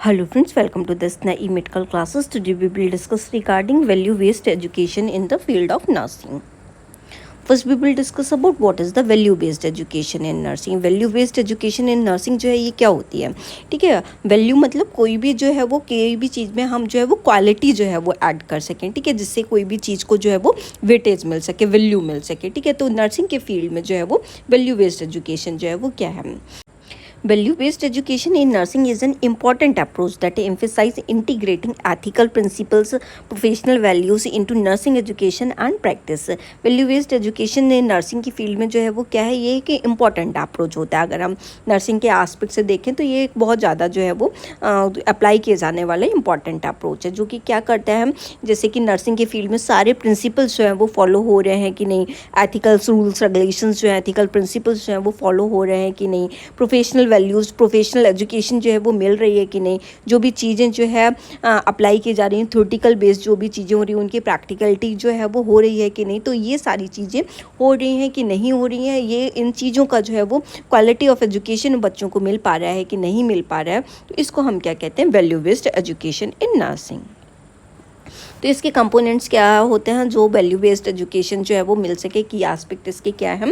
Hello friends, welcome to this NAE medical classes. Today we will discuss regarding value-based education in the field of nursing. First we will discuss about what is the value-based education in nursing. Value-based education in nursing जो है ये क्या होती है, ठीक है। Value मतलब कोई भी जो है वो कोई भी चीज़ में हम जो है वो क्वालिटी जो है वो ऐड कर सकें, ठीक है, जिससे कोई भी चीज़ को जो है वो वेटेज मिल सके, वैल्यू मिल सके, ठीक है। तो नर्सिंग के फील्ड में जो है वो वैल्यू बेस्ड एजुकेशन जो है वो क्या है। Value-based education in nursing is an important approach that emphasizes integrating ethical principles, professional values into nursing education and practice. Value-based education in nursing की फील्ड में जो है वो क्या है, ये एक इम्पॉर्टेंट अप्रोच होता है। अगर हम नर्सिंग के आस्पेक्ट से देखें तो ये एक बहुत ज़्यादा जो है वो अप्लाई किए जाने वाला इम्पॉर्टेंट अप्रोच है, जो कि क्या करता है, जैसे कि नर्सिंग के फील्ड में सारे प्रिंसिपल्स जो हैं वो फॉलो हो रहे हैं कि नहीं, एथिकल्स रूल्स रेगुलेशंस जो हैं, एथिकल प्रिंसिपल्स जो हैं वो फॉलो हो रहे हैं कि नहीं, प्रोफेशनल वैल्यूज़, प्रोफेशनल एजुकेशन जो है वो मिल रही है कि नहीं, जो भी चीज़ें जो है अप्लाई की जा रही हैं, थ्योरेटिकल बेस्ड जो भी चीज़ें हो रही हैं उनकी प्रैक्टिकलिटी जो है वो हो रही है कि नहीं। तो ये सारी चीज़ें हो रही हैं कि नहीं हो रही हैं, ये इन चीज़ों का जो है वो क्वालिटी ऑफ एजुकेशन बच्चों को मिल पा रहा है कि नहीं मिल पा रहा है, तो इसको हम क्या कहते हैं, value based education in nursing. तो इसके कंपोनेंट्स क्या होते हैं जो वैल्यू बेस्ड एजुकेशन जो है वो मिल सके, की एस्पेक्ट इसके क्या है।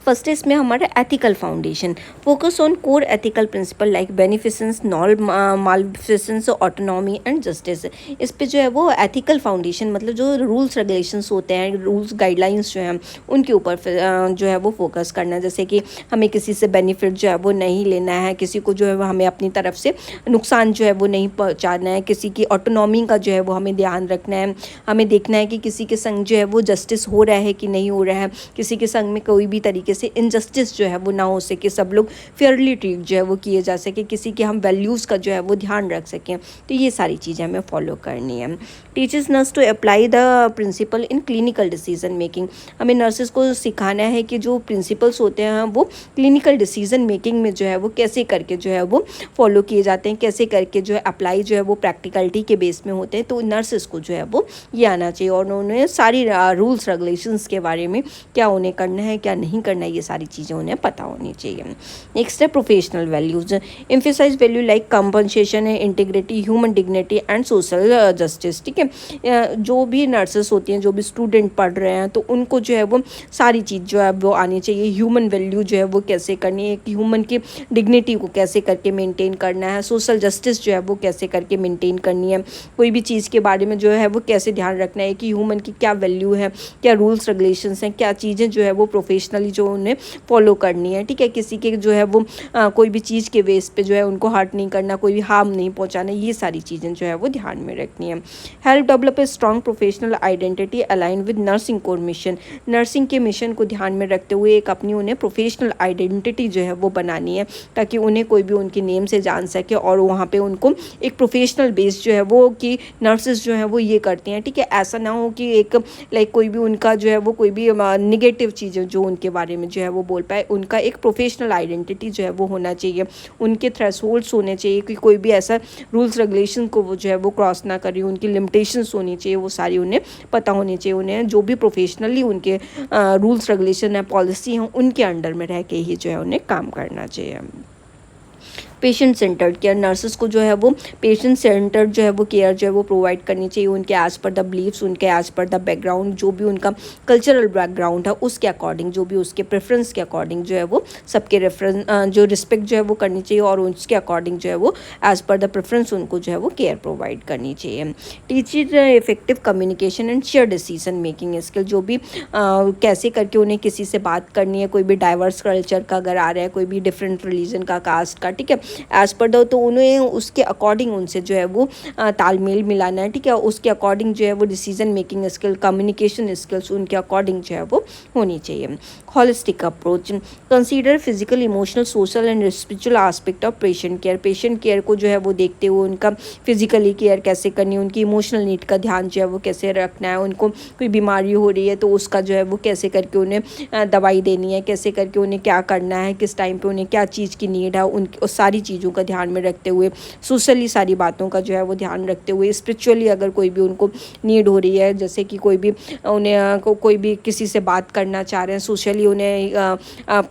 फर्स्ट इसमें हमारा ethical foundation, focus on core ethical principle like beneficence, non maleficence, autonomy and justice. इस पे जो है वो एथिकल फाउंडेशन मतलब जो रूल्स रेगुलेशंस होते हैं, रूल्स गाइडलाइंस जो हैं उनके ऊपर जो है वो फोकस करना है। जैसे कि हमें किसी से बेनिफिट जो है वो नहीं लेना है, किसी को जो है वो हमें अपनी तरफ से नुकसान जो है वो नहीं पहुँचाना है, किसी की ऑटोनॉमी का जो है वो हमें ध्यान रखना है, हमें देखना है कि किसी के संग जो है वो जस्टिस हो रहा है कि नहीं हो रहा है, किसी के संग में कोई भी तरीके से इनजस्टिस जो है वो ना हो सके, सब लोग फेयरली ट्रीट जो है वो किए जा सके, किसी के हम वैल्यूज़ का जो है वो ध्यान रख सकें। तो ये सारी चीज़ें हमें फॉलो करनी है। Teachers nurse to apply the principle in clinical decision making, हमें नर्सेस को सिखाना है कि जो प्रिंसिपल्स होते हैं वो क्लिनिकल डिसीजन मेकिंग में जो है वो कैसे करके जो है वो फॉलो किए जाते हैं, कैसे करके जो है अप्लाई जो है वो प्रैक्टिकलिटी के बेस में होते हैं। तो नर्सेस को जो है वो ये आना चाहिए और उन्होंने सारी रूल्स रेगुलेशंस के बारे में क्या उन्हें करना है क्या नहीं करना है, ये सारी चीज़ें उन्हें पता होनी चाहिए। नेक्स्ट है professional values, emphasise value like compensation, integrity, human dignity and social justice, ठीक है। जो भी नर्सेस होती हैं, जो भी स्टूडेंट पढ़ रहे हैं, तो उनको जो है वो सारी चीज़ जो है वो आनी चाहिए। ह्यूमन वैल्यू जो है वो कैसे करनी है, ह्यूमन की डिग्निटी को कैसे करके मेंटेन करना है, सोशल जस्टिस जो है वो कैसे करके मेंटेन करनी है, कोई भी चीज़ के बारे में जो है वो कैसे ध्यान रखना है कि ह्यूमन की क्या वैल्यू है, क्या रूल्स रेगुलेशंस हैं, क्या चीज़ें जो है वो प्रोफेशनली जो उन्हें फॉलो करनी है, ठीक है। किसी के जो है वो कोई भी चीज़ के बेस पे जो है उनको हर्ट नहीं करना, कोई भी हार्म नहीं पहुंचाना, ये सारी चीज़ें जो है वो ध्यान में रखनी है। Help develop a strong professional identity align with nursing core mission, nursing के मिशन को ध्यान में रखते हुए एक अपनी उन्हें प्रोफेशनल आइडेंटिटी जो है वो बनानी है, ताकि उन्हें कोई भी उनके नेम से जान सके और वहाँ पे उनको एक प्रोफेशनल बेस जो है वो कि नर्सेस जो है वो ये करती हैं, ठीक है। ऐसा ना हो कि एक लाइक कोई भी उनका जो है वो कोई भी निगेटिव चीज़ें जो उनके बारे में जो है वो बोल पाए, उनका एक प्रोफेशनल आइडेंटिटी जो है वो होना चाहिए, उनके थ्रेशोल्ड्स होने चाहिए कि कोई भी ऐसा रूल्स रेगुलेशन को वो जो है वो क्रॉस ना करें, उनकी लिमिटेशंस होनी चाहिए, वो सारी उन्हें पता होनी चाहिए। उन्हें जो भी प्रोफेशनली उनके रूल्स रेगुलेशन है, पॉलिसी हैं, उनके अंडर में रह के ही जो है उन्हें काम करना चाहिए। पेशेंट सेंटर्ड केयर, नर्सेस को जो है वो पेशेंट सेंटर्ड जो है वो केयर जो है वो प्रोवाइड करनी चाहिए, उनके एज़ पर द बिलीव्स, उनके एज़ पर द बैकग्राउंड, जो भी उनका कल्चरल बैकग्राउंड है उसके अकॉर्डिंग, जो भी उसके प्रेफरेंस के अकॉर्डिंग जो है वो सबके रेफरेंस जो रिस्पेक्ट जो है वो करनी चाहिए और उसके अकॉर्डिंग जो है वो एज़ पर द प्रेफरेंस उनको जो है वो केयर प्रोवाइड करनी चाहिए। Teacher effective communication and share decision making skill, जो भी कैसे करके उन्हें किसी से बात करनी है, कोई भी डाइवर्स कल्चर का अगर आ रहा है, कोई भी डिफरेंट रिलीजन का, कास्ट का, ठीक है, एज़ पर दो, तो उन्हें उसके अकॉर्डिंग उनसे जो है वो तालमेल मिलाना है, ठीक है। उसके अकॉर्डिंग जो है वो decision making skill, communication skills उनके अकॉर्डिंग जो है वो होनी चाहिए। Holistic approach, consider physical, emotional, social and spiritual aspect of patient care, patient care को जो है वो देखते हुए उनका फिजिकली केयर कैसे करनी है, उनकी इमोशनल नीड का ध्यान जो है वो कैसे रखना है, उनको कोई बीमारी हो रही है तो उसका जो है वो कैसे करके उन्हें दवाई देनी है, कैसे करके उन्हें क्या करना है, किस टाइम पे उन्हें क्या चीज़ की नीड है, उनकी सारी चीज़ों का ध्यान में रखते हुए, सोशली सारी बातों का जो है वो ध्यान रखते हुए, स्पिरिचुअली अगर कोई भी उनको नीड हो रही है, जैसे कि कोई भी उन्हें कोई भी किसी से बात करना चाह रहे हैं, सोशली उन्हें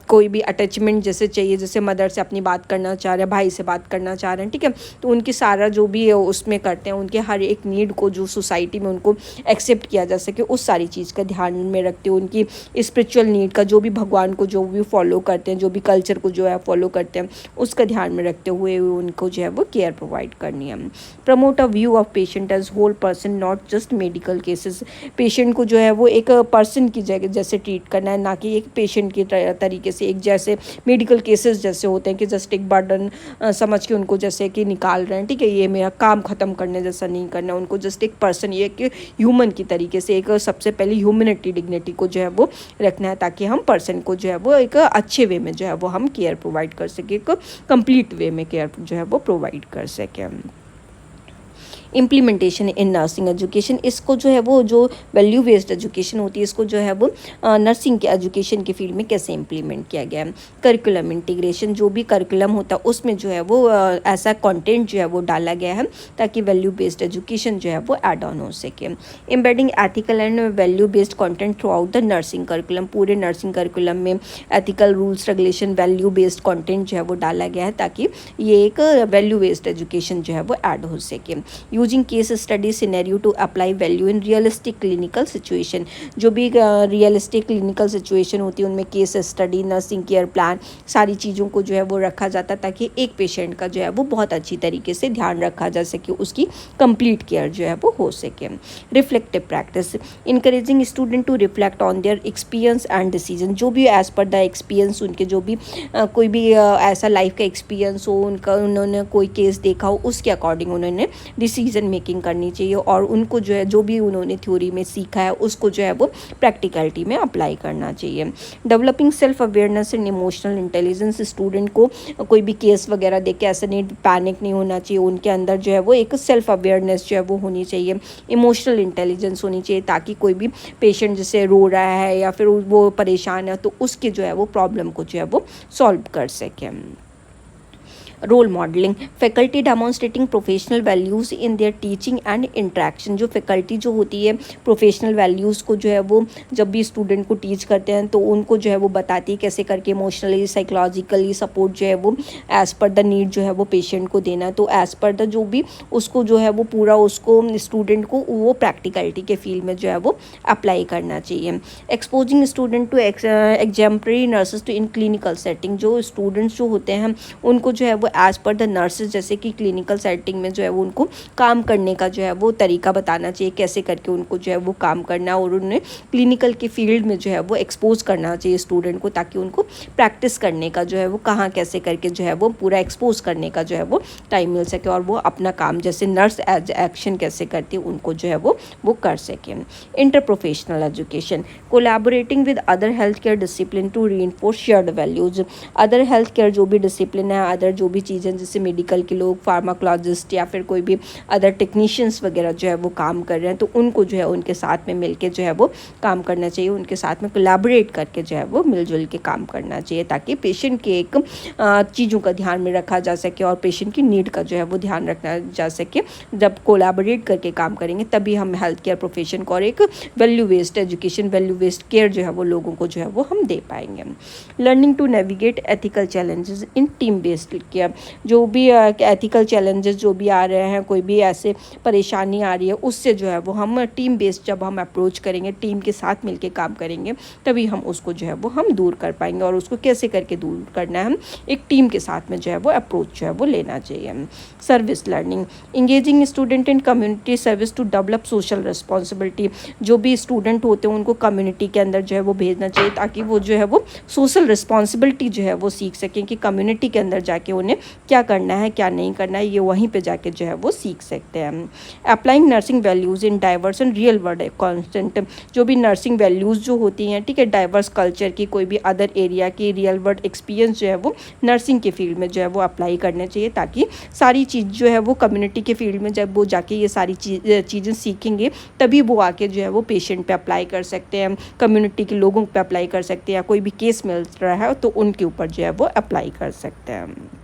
कोई भी अटैचमेंट जैसे चाहिए, जैसे मदर से अपनी बात करना चाह रहे हैं, भाई से बात करना चाह रहे हैं, ठीक है, तो उनकी सारा जो भी है उसमें करते हैं, उनके हर एक नीड को जो सोसाइटी में उनको एक्सेप्ट किया जा सके उस सारी चीज़ का ध्यान में रखते हुए, उनकी स्पिरिचुअल नीड का, जो भी भगवान को जो भी फॉलो करते हैं, जो भी कल्चर को जो है फॉलो करते हैं, उसका ध्यान में रखते हुए उनको जो है वो केयर प्रोवाइड करनी है। Promote a view of patient as whole person, not just medical cases. Patient को जो है वो एक पर्सन की जगह जैसे ट्रीट करना है, ना कि एक पेशेंट की तरीके से, एक जैसे मेडिकल केसेस जैसे होते हैं कि जस्ट एक बर्डन समझ के उनको जैसे कि निकाल रहे हैं, ठीक है, ये मेरा काम ख़त्म करने जैसा नहीं करना, उनको जस्ट एक पर्सन, ये एक ह्यूमन की तरीके से, एक सबसे पहले ह्यूमनिटी डिग्निटी को जो है वो रखना है, ताकि हम पर्सन को जो है वो एक अच्छे वे में जो है वो हम केयर प्रोवाइड कर सकें, एक कंप्लीट वे में केयर जो है वो प्रोवाइड कर सकें। इम्प्लीमेंटेशन इन नर्सिंग एजुकेशन, इसको जो है वो जो वैल्यू बेस्ड एजुकेशन होती है, इसको जो है वो नर्सिंग के एजुकेशन के फील्ड में कैसे इम्प्लीमेंट किया गया है। करिकुलम इंटीग्रेशन, जो भी करिकुलम होता है उसमें जो है वो ऐसा कंटेंट जो है वो डाला गया है ताकि वैल्यू बेस्ड एजुकेशन जो है वो ऐड ऑन हो सके। Embedding ethical and value based content through out the nursing curriculum, पूरे नर्सिंग करिकुलम में ethical rules regulation value based content जो है वो डाला गया है ताकि ये एक वैल्यू बेस्ड एजुकेशन जो है वो ऐड हो सके। Using case study scenario to apply value in realistic clinical situation, जो भी रियलिस्टिक क्लिनिकल सिचुएशन होती है उनमें case study, nursing care plan, सारी चीज़ों को जो है वो रखा जाता है ताकि एक पेशेंट का जो है वो बहुत अच्छी तरीके से ध्यान रखा जा सके, उसकी कंप्लीट केयर जो है वो हो सके। Reflective practice, encouraging student to reflect on their experience and decision, जो भी एज पर द एक्सपीरियंस उनके जो भी कोई भी ऐसा लाइफ का एक्सपीरियंस हो, उनका उन्होंने कोई केस देखा हो, उसके अकॉर्डिंग उन्होंने डिसीजन मेकिंग करनी चाहिए और उनको जो है जो भी उन्होंने थ्योरी में सीखा है उसको जो है वो प्रैक्टिकलिटी में अप्लाई करना चाहिए। Developing self awareness and emotional intelligence, student को कोई भी केस वगैरह देख के ऐसा नहीं पैनिक नहीं होना चाहिए, उनके अंदर जो है वो एक सेल्फ अवेयरनेस जो है वो होनी चाहिए, इमोशनल इंटेलिजेंस होनी चाहिए ताकि कोई भी पेशेंट जैसे रो रहा है या फिर वो परेशान है तो उसके जो है वो प्रॉब्लम को जो है वो सॉल्व कर सकें। Role modelling, faculty demonstrating professional values in their teaching and interaction, जो फैकल्टी जो होती है प्रोफेशनल वैल्यूज़ को जो है वो जब भी स्टूडेंट को टीच करते हैं तो उनको जो है वो बताती है कैसे करके इमोशनली साइकोलॉजिकली सपोर्ट जो है वो एज़ पर द नीड जो है वो पेशेंट को देना है, तो एज़ पर द जो भी उसको जो है वो पूरा उसको स्टूडेंट को वो प्रैक्टिकलिटी के फील्ड में जो है वो अप्लाई करना चाहिए। Exposing student to exemplary nurses to in clinical setting, जो स्टूडेंट्स जो होते हैं उनको जो है वो एज पर द नर्सेज जैसे कि क्लिनिकल सेटिंग में जो है वो उनको काम करने का जो है वो तरीका बताना चाहिए, कैसे करके उनको जो है वो काम करना और उन्हें क्लिनिकल के फील्ड में जो है वो एक्सपोज करना चाहिए स्टूडेंट को, ताकि उनको प्रैक्टिस करने का जो है वो कहाँ कैसे करके जो है वो पूरा एक्सपोज करने का जो है वो टाइम मिल सके और वो अपना काम जैसे नर्स एज एक्शन कैसे करती है उनको जो है वो कर सकें। Inter professional education, collaborating with other health care discipline to reinforce shared values, other health care जो भी डिसिप्लिन है, अदर जो भी चीज़ें जैसे मेडिकल के लोग, फार्माकोलॉजिस्ट या फिर कोई भी अदर टेक्नीशियंस वगैरह जो है वो काम कर रहे हैं तो उनको जो है उनके साथ में मिलके जो है वो काम करना चाहिए, उनके साथ में कोलैबोरेट करके जो है वो मिलजुल के काम करना चाहिए ताकि पेशेंट के एक चीज़ों का ध्यान में रखा जा सके और पेशेंट की नीड का जो है वो ध्यान रखना जा सके। जब कोलैबोरेट करके काम करेंगे तभी हम हेल्थ केयर प्रोफेशन को और एक value based education, value based care जो है वो लोगों को जो है वो हम दे पाएंगे। Learning to navigate ethical challenges in team based care, जो भी एथिकल चैलेंजेस जो भी आ रहे हैं, कोई भी ऐसे परेशानी आ रही है उससे जो है वो हम टीम बेस्ड जब हम अप्रोच करेंगे, टीम के साथ मिलके काम करेंगे तभी हम उसको जो है वो हम दूर कर पाएंगे और उसको कैसे करके दूर करना है हम एक टीम के साथ में जो है वो अप्रोच जो है वो लेना चाहिए। Service learning, engaging student in community service to develop social responsibility, जो भी स्टूडेंट होते हैं उनको कम्युनिटी के अंदर जो है वो भेजना चाहिए ताकि वो जो है वो सोशल रिस्पॉन्सिबिलिटी जो है वो सीख सकें कि कम्युनिटी के अंदर जाके उन्हें क्या करना है क्या नहीं करना है, ये वहीं पे जाके जो है वो सीख सकते हैं। Applying nursing values in diverse and real world constant, जो भी नर्सिंग वैल्यूज़ जो होती हैं, ठीक है, डाइवर्स कल्चर की, कोई भी अदर एरिया की रियल वर्ल्ड एक्सपीरियंस जो है वो नर्सिंग के फील्ड में जो है वो अप्लाई करने चाहिए ताकि सारी चीज़ जो है वो कम्युनिटी के फील्ड में जब वो जाके ये सारी चीज़ें सीखेंगे तभी वो आके जो है वो पेशेंट पे अप्लाई कर सकते हैं, कम्युनिटी के लोगों पे अप्लाई कर सकते हैं, या कोई भी केस मिल रहा है तो उनके ऊपर जो है वो अप्लाई कर सकते हैं।